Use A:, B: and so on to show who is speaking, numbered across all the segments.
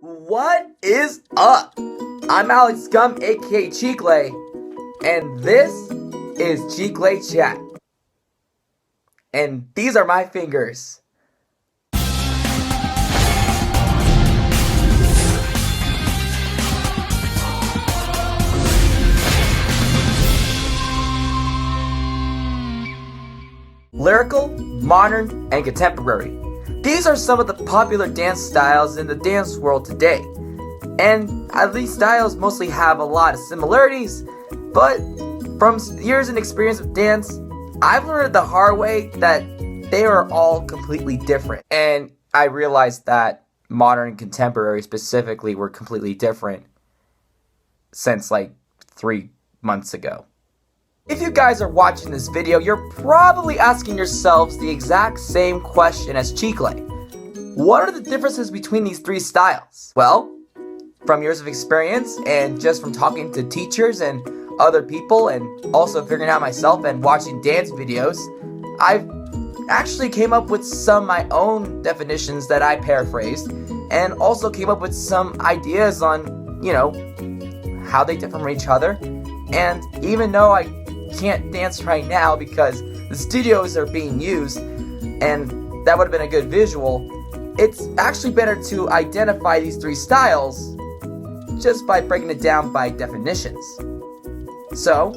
A: What is up? I'm Alex Gum, aka Chicle, and this is Chicle Chat. And these are my fingers. Lyrical, modern, and contemporary. These are some of the popular dance styles in the dance world today. And these styles mostly have a lot of similarities, but from years and experience of dance, I've learned the hard way that they are all completely different. And I realized that modern and contemporary specifically were completely different since like 3 months ago. If you guys are watching this video, you're probably asking yourselves the exact same question as Chicle. What are the differences between these three styles? Well, from years of experience and just from talking to teachers and other people and also figuring out myself and watching dance videos, I've actually came up with some of my own definitions that I paraphrased and also came up with some ideas on, how they differ from each other. And even though I can't dance right now because the studios are being used and that would have been a good visual, it's actually better to identify these three styles just by breaking it down by definitions. So,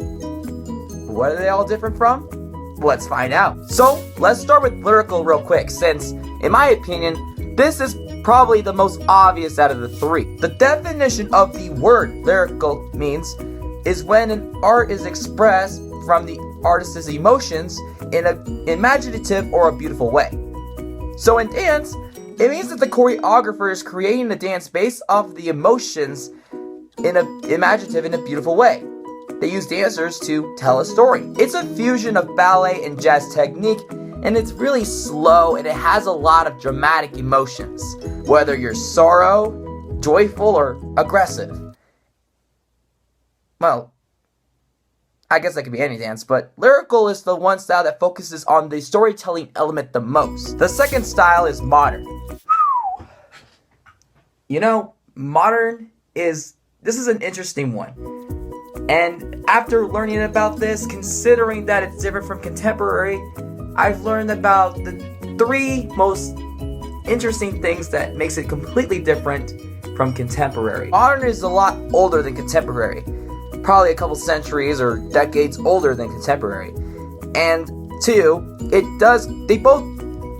A: what are they all different from? Let's find out. So, let's start with lyrical real quick, since, in my opinion, this is probably the most obvious out of the three. The definition of the word lyrical means is when an art is expressed from the artist's emotions in an imaginative or a beautiful way. So in dance, it means that the choreographer is creating the dance based off the emotions in an imaginative and a beautiful way. They use dancers to tell a story. It's a fusion of ballet and jazz technique, and it's really slow and it has a lot of dramatic emotions, whether you're sorrow, joyful, or aggressive. Well, I guess that could be any dance, but lyrical is the one style that focuses on the storytelling element the most. The second style is modern. Modern this is an interesting one. And after learning about this, considering that it's different from contemporary, I've learned about the three most interesting things that makes it completely different from contemporary. Modern is a lot older than contemporary. Probably a couple centuries or decades older than contemporary. And two,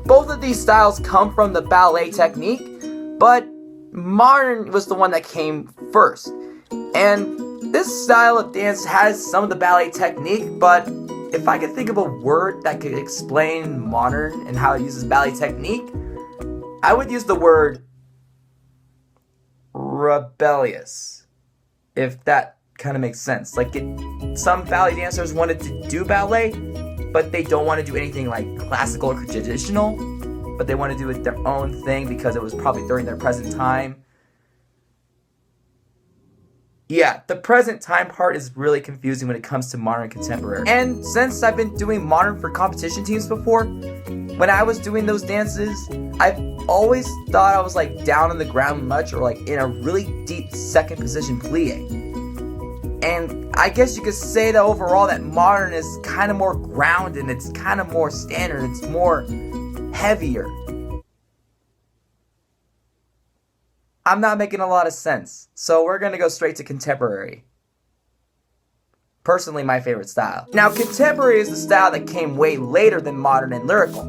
A: both of these styles come from the ballet technique, but modern was the one that came first. And this style of dance has some of the ballet technique, but if I could think of a word that could explain modern and how it uses ballet technique, I would use the word rebellious, if that kind of makes sense. Like some ballet dancers wanted to do ballet, but they don't want to do anything like classical or traditional, but they want to do it their own thing because it was probably during their present time. Yeah, the present time part is really confusing when it comes to modern and contemporary. And since I've been doing modern for competition teams before, when I was doing those dances, I've always thought I was like down on the ground much or like in a really deep second position plie. And I guess you could say that overall that modern is kind of more grounded, and it's kind of more standard, it's more heavier. I'm not making a lot of sense, so we're going to go straight to contemporary. Personally, my favorite style. Now, contemporary is the style that came way later than modern and lyrical.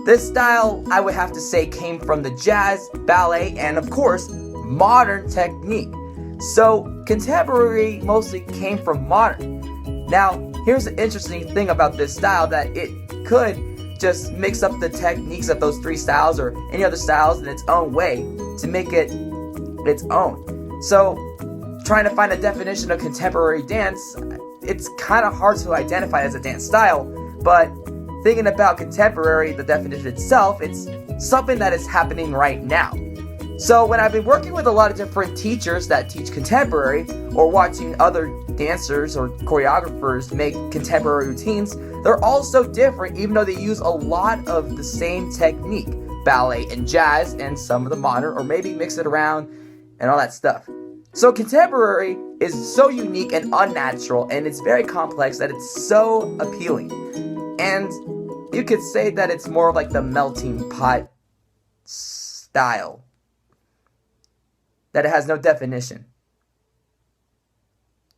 A: This style, I would have to say, came from the jazz, ballet, and of course, modern technique. So, contemporary mostly came from modern. Now, here's the interesting thing about this style, that it could just mix up the techniques of those three styles or any other styles in its own way to make it its own. So, trying to find a definition of contemporary dance, it's kind of hard to identify as a dance style, but thinking about contemporary, the definition itself, it's something that is happening right now. So when I've been working with a lot of different teachers that teach contemporary, or watching other dancers or choreographers make contemporary routines, they're all so different even though they use a lot of the same technique, ballet and jazz and some of the modern, or maybe mix it around and all that stuff. So contemporary is so unique and unnatural, and it's very complex that it's so appealing. And you could say that it's more like the melting pot style, that it has no definition.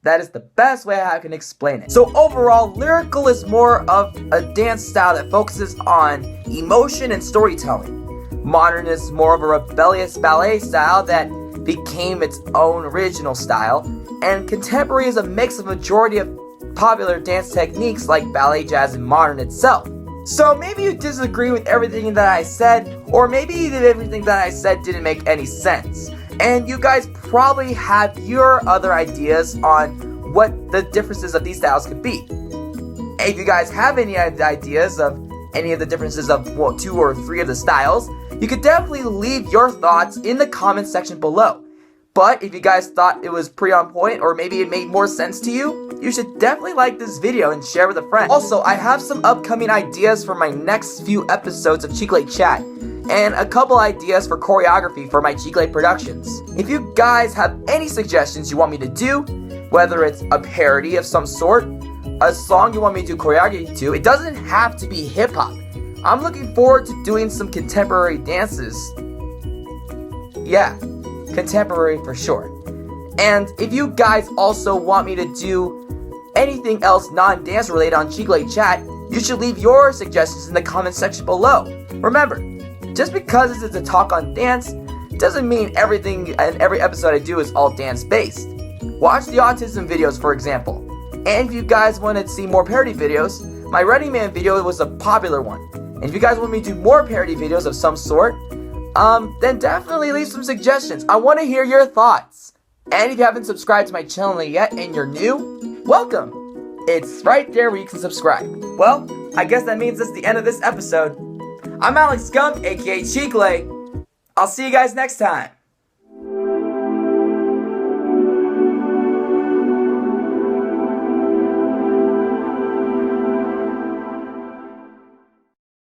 A: That is the best way I can explain it. So overall, lyrical is more of a dance style that focuses on emotion and storytelling. Modern is more of a rebellious ballet style that became its own original style. And contemporary is a mix of majority of popular dance techniques like ballet, jazz, and modern itself. So maybe you disagree with everything that I said, or maybe everything that I said didn't make any sense. And you guys probably have your other ideas on what the differences of these styles could be. And if you guys have any ideas of any of the differences of 2 or 3 of the styles, you could definitely leave your thoughts in the comment section below. But if you guys thought it was pretty on point, or maybe it made more sense to you, you should definitely like this video and share with a friend. Also, I have some upcoming ideas for my next few episodes of Chicle Chat, and a couple ideas for choreography for my Chicle productions. If you guys have any suggestions you want me to do, whether it's a parody of some sort, a song you want me to do choreography to, it doesn't have to be hip-hop. I'm looking forward to doing some contemporary dances. Yeah, contemporary for sure. And if you guys also want me to do anything else non-dance related on Chicle Chat, you should leave your suggestions in the comment section below. Remember, just because this is a talk on dance, doesn't mean everything and every episode I do is all dance-based. Watch the autism videos, for example. And if you guys want to see more parody videos, my Running Man video was a popular one. And if you guys want me to do more parody videos of some sort, then definitely leave some suggestions. I want to hear your thoughts. And if you haven't subscribed to my channel yet and you're new, welcome. It's right there where you can subscribe. Well, I guess that means that's the end of this episode. I'm Alex Gump, aka Chicle. I'll see you guys next time.